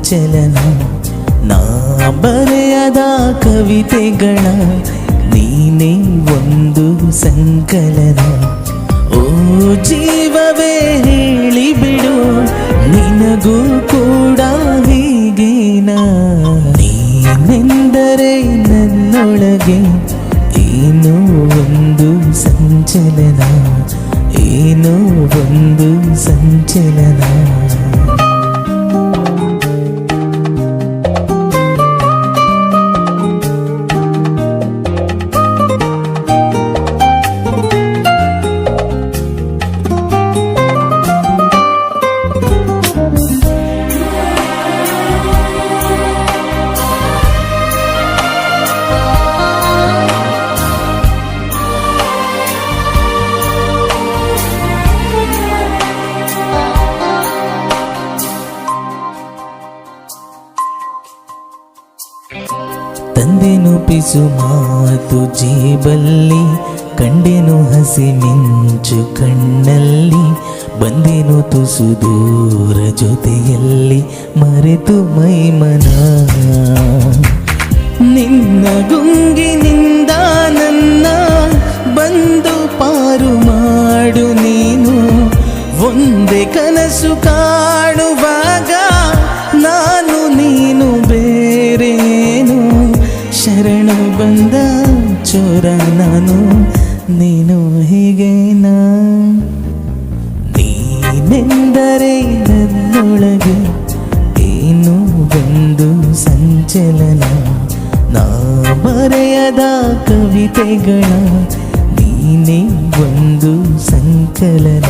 ಸಂಚಲನ ನಾ ಬರೆಯದ ಕವಿತೆಗಳ ನೀನೇ ಒಂದು ಸಂಕಲನ ಓ ಜೀವವೇ ಹೇಳಿಬಿಡು ನಿನಗೂ ಕೂಡ ಹೀಗೇನಾ ನೀನೆಂದರೆ ನನ್ನೊಳಗೆ ಏನೋ ಒಂದು ಸಂಚಲನ ಏನೋ ಒಂದು ಸಂಚಲನ ತಂದೆನು ಪಿಸು ಮಾತು ಜೇಬಲ್ಲಿ ಕಂಡೆನು ಹಸಿ ಮಿಂಚು ಕಣ್ಣಲ್ಲಿ ಬಂದೆನು ತುಸು ದೂರ ಜೊತೆಯಲ್ಲಿ ಮರೆತು ಮೈಮನ ನಿನ್ನ ಗುಂಗಿನಿಂದ ನನ್ನ ಬಂದು ಪಾರು ಮಾಡು ನೀನು ಒಂದೇ ಕನಸು ಕಾಣುವಾಗ ನಾನು ನೀನು ಬೇರೇನು ಶರಣು ಬಂದ ಚೋರ ನಾನು ನೀನು ಹೀಗೇನಾ ನೀನೆಂದರೆ ನನ್ನೊಳಗೆ ಏನು ಒಂದು ಸಂಚಲನ ನಾ ಬರೆಯದ ಕವಿತೆಗಳ ನೀನೇ ಒಂದು ಸಂಕಲನ